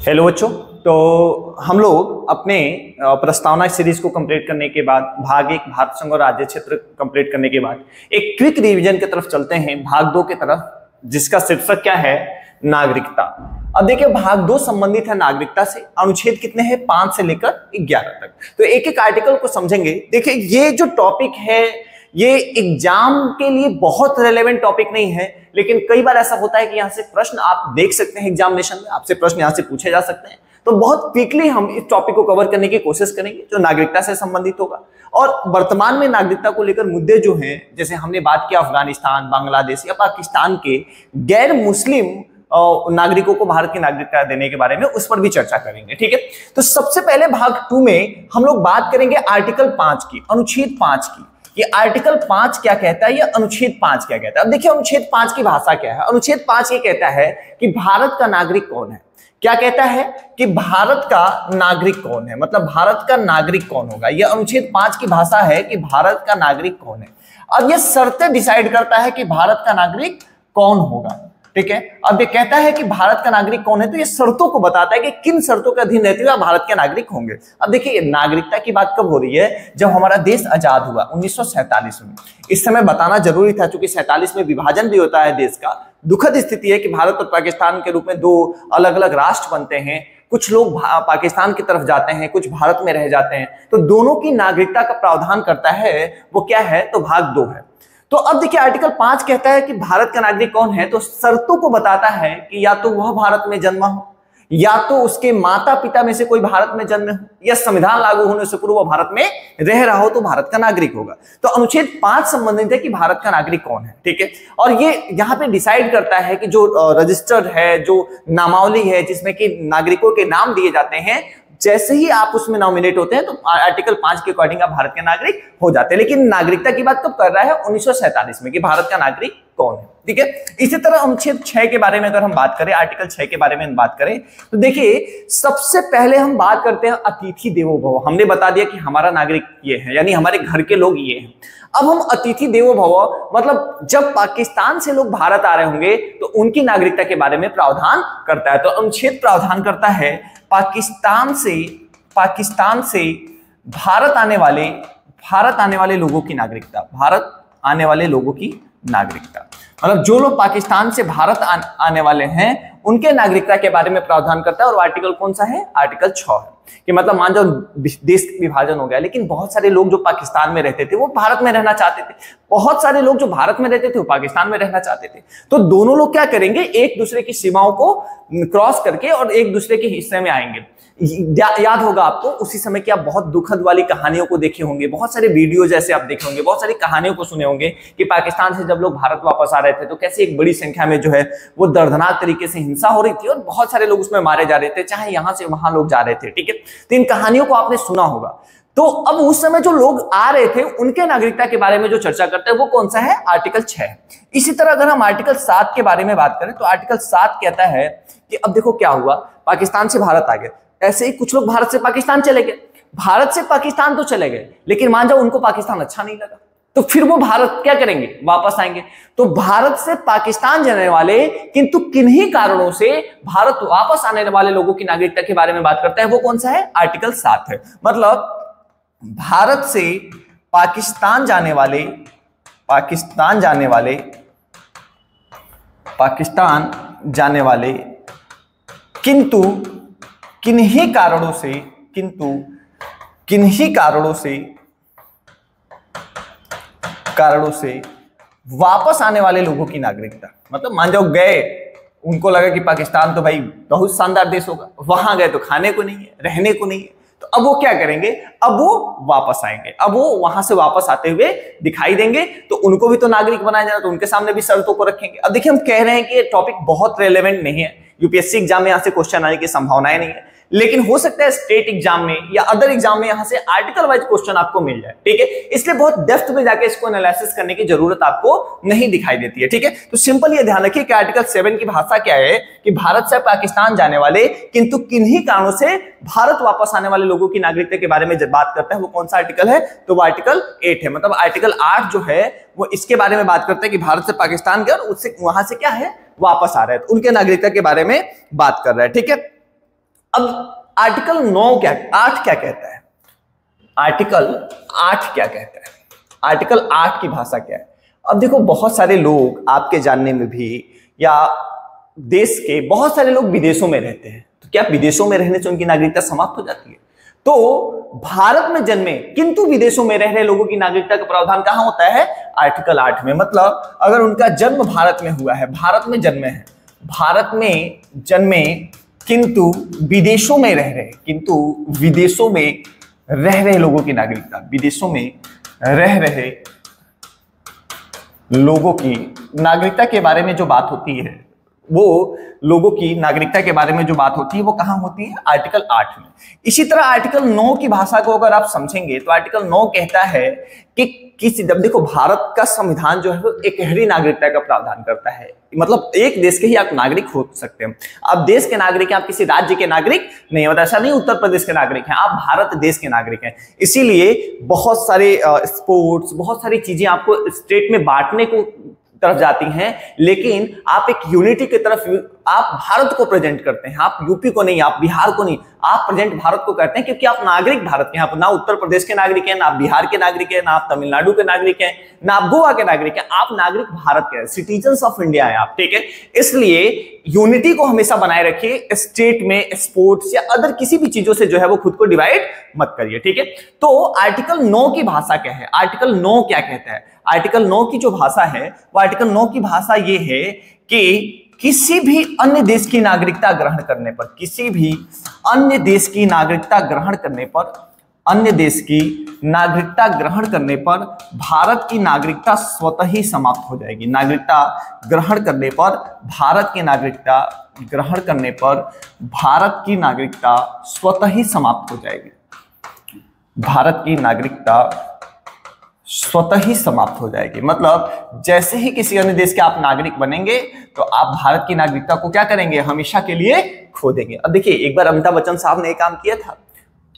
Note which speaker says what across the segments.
Speaker 1: Hello बच्चों। तो हम लोग अपने प्रस्तावना सीरीज को कंप्लीट करने के बाद भाग 1 भारत संघ और राज्य क्षेत्र कंप्लीट करने के बाद एक क्विक रिवीजन की तरफ चलते हैं, भाग 2 की तरफ, जिसका शीर्षक क्या है? नागरिकता। अब देखिए, भाग 2 संबंधित है नागरिकता से। अनुच्छेद कितने हैं? 5 से लेकर 11 तक। तो एक एक आर्टिकल को समझेंगे। देखिए, ये जो टॉपिक है ये एग्जाम के लिए बहुत रेलेवेंट टॉपिक नहीं है, लेकिन कई बार ऐसा होता है कि यहाँ से प्रश्न आप देख सकते हैं एग्जामिनेशन में, आपसे प्रश्न यहाँ से पूछे जा सकते हैं। तो बहुत क्विकली हम इस टॉपिक को कवर करने की कोशिश करेंगे जो नागरिकता से संबंधित होगा। और वर्तमान में नागरिकता को लेकर मुद्दे जो हैं, जैसे हमने बात किया अफगानिस्तान, बांग्लादेश या पाकिस्तान के गैर मुस्लिम नागरिकों को भारत की नागरिकता देने के बारे में, उस पर भी चर्चा करेंगे। ठीक है, तो सबसे पहले भाग 2 में हम लोग बात करेंगे आर्टिकल 5 की, अनुच्छेद 5 की। ये आर्टिकल 5 क्या कहता है, ये अनुच्छेद 5 क्या कहता है? अब देखिए, अनुच्छेद 5 की भाषा क्या है। अनुच्छेद 5 ये कहता है कि भारत का नागरिक कौन है। क्या कहता है कि भारत का नागरिक कौन है, मतलब भारत का नागरिक कौन होगा। यह अनुच्छेद 5 की भाषा है कि भारत का नागरिक कौन है। अब यह शर्तें डिसाइड करता है कि भारत का नागरिक कौन होगा। ठीक है, अब ये कहता है कि भारत का नागरिक कौन है, तो ये शर्तों को बताता है कि किन शर्तों के अधीन रहते हुए आप भारत के नागरिक होंगे। अब देखिए, नागरिकता की बात कब हो रही है? जब हमारा देश आजाद हुआ 1947 में। इस समय बताना जरूरी था, क्योंकि 47 में विभाजन भी होता है देश का। दुखद स्थिति है कि भारत और पाकिस्तान के रूप में 2 अलग अलग राष्ट्र बनते हैं। कुछ लोग पाकिस्तान की तरफ जाते हैं, कुछ भारत में रह जाते हैं। तो दोनों की नागरिकता का प्रावधान करता है, वो क्या है? तो भाग 2 है। तो अब देखिए, आर्टिकल 5 कहता है कि भारत का नागरिक कौन है, तो शर्तों को बताता है कि या तो वह भारत में जन्मा हो, या तो उसके माता पिता में से कोई भारत में जन्मे हो, या संविधान लागू होने से पूर्व वह भारत में रह रहा हो तो भारत का नागरिक होगा। तो अनुच्छेद 5 संबंधित है कि भारत का नागरिक कौन है। ठीक है, और ये यहाँ पे डिसाइड करता है कि जो रजिस्टर्ड है, जो नामावली है, जिसमें कि नागरिकों के नाम दिए जाते हैं, जैसे ही आप उसमें नॉमिनेट होते हैं तो आर्टिकल 5 के अकॉर्डिंग आप भारत के नागरिक हो जाते हैं। लेकिन नागरिकता की बात कब कर रहा है? 1947 में, कि भारत का नागरिक कौन है। ठीक है, इसी तरह अनुच्छेद 6 के बारे में अगर हम बात करें, आर्टिकल 6 के बारे में हम बात करें, तो देखिए, सबसे पहले हम बात करते हैं अतिथि देवो भव। हमने बता दिया कि हमारा नागरिक ये है, यानी हमारे घर के लोग ये हैं। अब हम अतिथि देवो भव, मतलब जब पाकिस्तान से लोग भारत आ रहे होंगे तो उनकी नागरिकता के बारे में प्रावधान करता है। तो अनुच्छेद प्रावधान करता है पाकिस्तान से भारत आने वाले लोगों की नागरिकता, भारत आने वाले लोगों की नागरिकता, मतलब जो लोग पाकिस्तान से भारत आने वाले हैं उनके नागरिकता के बारे में प्रावधान करता है। और आर्टिकल कौन सा है? आर्टिकल 6 है। कि मतलब मान जाओ देश विभाजन हो गया, लेकिन बहुत सारे लोग जो पाकिस्तान में रहते थे वो भारत में रहना चाहते थे, बहुत सारे लोग जो भारत में रहते थे वो पाकिस्तान में रहना चाहते थे। तो दोनों लोग क्या करेंगे? एक दूसरे की सीमाओं को क्रॉस करके और एक दूसरे के हिस्से में आएंगे। याद होगा आपको, उसी समय की आप बहुत दुखद वाली कहानियों को देखे होंगे, बहुत सारे वीडियो जैसे आप देखे होंगे, बहुत सारी कहानियों को सुने होंगे कि पाकिस्तान से जब लोग भारत वापस आ रहे थे तो कैसे एक बड़ी संख्या में जो है वो दर्दनाक तरीके से हिंसा हो रही थी और बहुत सारे लोग उसमें मारे जा रहे थे, चाहे यहां से वहां लोग जा रहे थे। ठीक है, तो इन कहानियों को आपने सुना होगा। तो अब उस समय जो लोग आ रहे थे उनके नागरिकता के बारे में जो चर्चा करते हैं वो कौन सा है? आर्टिकल 6। इसी तरह अगर हम आर्टिकल 7 के बारे में बात करें तो आर्टिकल 7 कहता है कि अब देखो क्या हुआ, पाकिस्तान से भारत आ गए, ऐसे ही कुछ लोग भारत से पाकिस्तान चले गए। भारत से पाकिस्तान तो चले गए, लेकिन मान जाओ उनको पाकिस्तान अच्छा नहीं लगा, तो फिर वो भारत क्या करेंगे? वापस आएंगे। तो भारत से पाकिस्तान जाने वाले किंतु किन्हीं कारणों से भारत वापस आने वाले लोगों की नागरिकता के बारे में बात करता है, वो कौन सा है? आर्टिकल 7 है। मतलब भारत से पाकिस्तान जाने वाले किंतु किन्हीं कारणों से वापस आने वाले लोगों की नागरिकता, मतलब मान जाओ गए, उनको लगा कि पाकिस्तान तो भाई बहुत शानदार देश होगा, वहां गए तो खाने को नहीं है, रहने को नहीं है, तो अब वो क्या करेंगे? अब वो वापस आएंगे, अब वो वहां से वापस आते हुए दिखाई देंगे, तो उनको भी तो नागरिक बनाया जाना, तो उनके सामने भी शर्तों को रखेंगे। अब देखिए, हम कह रहे हैं कि ये टॉपिक बहुत रेलेवेंट नहीं है, यूपीएससी एग्जाम में यहां से क्वेश्चन आने की संभावनाएं नहीं है, लेकिन हो सकता है स्टेट एग्जाम में या अदर एग्जाम में यहां से आर्टिकल वाइज क्वेश्चन आपको मिल जाए। ठीक है, इसलिए बहुत डेप्थ में जाके इसको एनालिसिस करने की जरूरत आपको नहीं दिखाई देती है। ठीक है, तो सिंपल ये ध्यान रखिए कि आर्टिकल 7 की भाषा क्या है कि भारत से पाकिस्तान जाने वाले किंतु किन्हीं कारणों से भारत वापस आने वाले लोगों की नागरिकता के बारे में जब बात करता है वो कौन सा आर्टिकल है? तो वो आर्टिकल 8 है। मतलब आर्टिकल 8 जो है वो इसके बारे में बात करता है कि भारत से पाकिस्तान गए और उससे वहां से क्या है? वापस आ रहे हैं, तो उनके नागरिकता के बारे में बात कर रहा है। ठीक है, अब आर्टिकल 9 क्या 8 क्या कहता है? आर्टिकल 8 क्या कहता है? आर्टिकल 8 की भाषा क्या है? अब देखो, बहुत सारे लोग आपके जानने में भी, या देश के बहुत सारे लोग विदेशों में रहते हैं, तो क्या विदेशों में रहने से उनकी नागरिकता समाप्त हो जाती है? तो भारत में जन्मे किंतु विदेशों में रह रहे लोगों की नागरिकता का प्रावधान कहां होता है? आर्टिकल 8 में। मतलब अगर उनका जन्म भारत में हुआ है, भारत में जन्मे हैं, भारत में जन्मे किंतु विदेशों में रह रहे, किंतु विदेशों में रह रहे लोगों की नागरिकता, विदेशों में रह रहे लोगों की नागरिकता के बारे में जो बात होती है, वो लोगों की नागरिकता के बारे में जो बात होती है वो कहां होती है? आर्टिकल 8 में। इसी तरह आर्टिकल 9 की भाषा को अगर आप समझेंगे तो आर्टिकल 9 कहता है कि किसी, जब देखो भारत का संविधान जो है वो एकहरी नागरिकता का प्रावधान करता है, मतलब एक देश के ही आप नागरिक हो सकते हैं। आप देश के नागरिक हैं, आप किसी राज्य के नागरिक नहीं, मतलब ऐसा नहीं उत्तर प्रदेश के नागरिक हैं, आप भारत देश के नागरिक हैं। इसीलिए बहुत सारे स्पोर्ट्स, बहुत सारी चीजें आपको स्टेट में बांटने को तरफ जाती हैं, लेकिन आप एक यूनिटी की तरफ, आप भारत को प्रेजेंट करते हैं, आप यूपी को नहीं, आप बिहार को नहीं, आप प्रेजेंट भारत को करते हैं, क्योंकि आप नागरिक भारत के हैं। आप ना उत्तर प्रदेश के नागरिक हैं, ना आप बिहार के नागरिक हैं, ना आप तमिलनाडु के नागरिक हैं, ना आप गोवा के नागरिक हैं, आप नागरिक भारत के हैं, सिटीजन्स ऑफ इंडिया हैं आप, ठीक है। इसलिए यूनिटी को हमेशा बनाए रखिए, स्टेट में स्पोर्ट्स या अदर किसी भी चीजों से जो है वो खुद को डिवाइड मत करिए, ठीक है। तो आर्टिकल 9 की भाषा क्या है? आर्टिकल 9 क्या कहता है? आर्टिकल 9 की जो भाषा है वो आर्टिकल 9 की भाषा ये है कि किसी भी अन्य देश की नागरिकता ग्रहण करने पर, किसी भी अन्य देश की नागरिकता ग्रहण करने पर, अन्य देश की नागरिकता ग्रहण करने पर भारत की नागरिकता स्वतः ही समाप्त हो जाएगी। नागरिकता ग्रहण करने पर, भारत की नागरिकता ग्रहण करने पर भारत की नागरिकता स्वतः ही समाप्त हो जाएगी। भारत की नागरिकता स्वतः ही समाप्त हो जाएगी। मतलब जैसे ही किसी अन्य देश के आप नागरिक बनेंगे तो आप भारत की नागरिकता को क्या करेंगे? हमेशा के लिए खो देंगे। अब देखिए, एक बार अमिताभ बच्चन साहब ने एक काम किया था,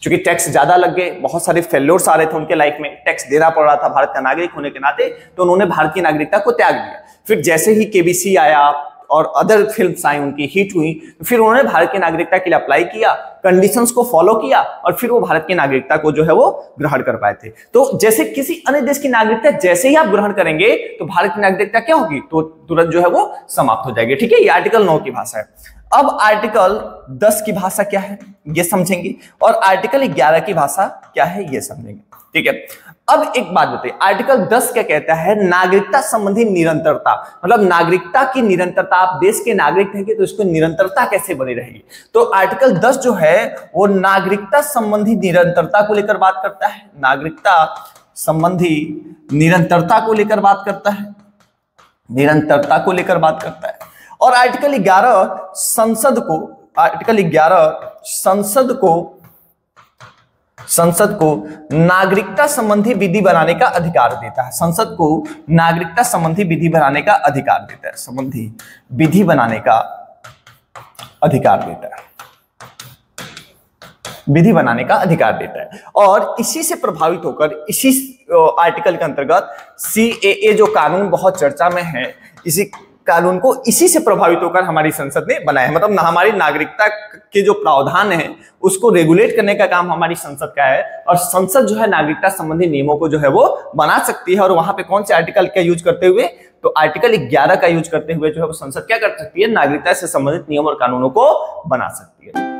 Speaker 1: क्योंकि टैक्स ज्यादा लग गए, बहुत सारे फेल्योर्स आ रहे थे उनके लाइफ में, टैक्स देना पड़ रहा था भारत का नागरिक होने के नाते, तो उन्होंने भारत की नागरिकता को त्याग दिया। फिर जैसे ही केबीसी आया और अदर फिल्म्स आई, उनकी हिट हुई, तो फिर उन्होंने भारत की नागरिकता के लिए अप्लाई किया, कंडीशंस को फॉलो किया और फिर वो भारत की नागरिकता को जो है वो ग्रहण कर पाए थे। तो जैसे किसी अन्य देश की नागरिकता जैसे ही आप ग्रहण करेंगे तो भारत की नागरिकता क्या होगी? तो तुरंत जो है वो समाप्त हो जाएगी, ठीक है। ये आर्टिकल 9 की भाषा है। अब आर्टिकल 10 की भाषा क्या है ये समझेंगे, और आर्टिकल 11 की भाषा क्या है ये समझेंगे, ठीक है। अब एक बात बताइए, आर्टिकल 10 क्या कहता है? नागरिकता संबंधी निरंतरता, मतलब नागरिकता की निरंतरता। आप देश के नागरिक रहेंगे तो इसको निरंतरता कैसे बनी रहेगी? तो आर्टिकल 10 जो है वो नागरिकता संबंधी निरंतरता को लेकर बात करता है, नागरिकता संबंधी निरंतरता को लेकर बात करता है, निरंतरता को लेकर बात करता है। और आर्टिकल 11 संसद को, आर्टिकल 11 संसद को नागरिकता संबंधी विधि बनाने का अधिकार देता है। संसद को नागरिकता संबंधी विधि बनाने का अधिकार देता है, संबंधी विधि बनाने का अधिकार देता है, विधि बनाने का अधिकार देता है। और इसी से प्रभावित होकर, इसी आर्टिकल के अंतर्गत CAA जो कानून बहुत चर्चा में है, इसी कानून को इसी से प्रभावित होकर हमारी संसद ने बनाया है। मतलब हमारी नागरिकता के जो प्रावधान है उसको रेगुलेट करने का काम हमारी संसद का है, और संसद जो है नागरिकता संबंधी नियमों को जो है वो बना सकती है। और वहां पे कौन से आर्टिकल का यूज करते हुए? तो आर्टिकल 11 का यूज करते हुए जो है वो संसद क्या कर सकती है? नागरिकता से संबंधित नियम और कानूनों को बना सकती है।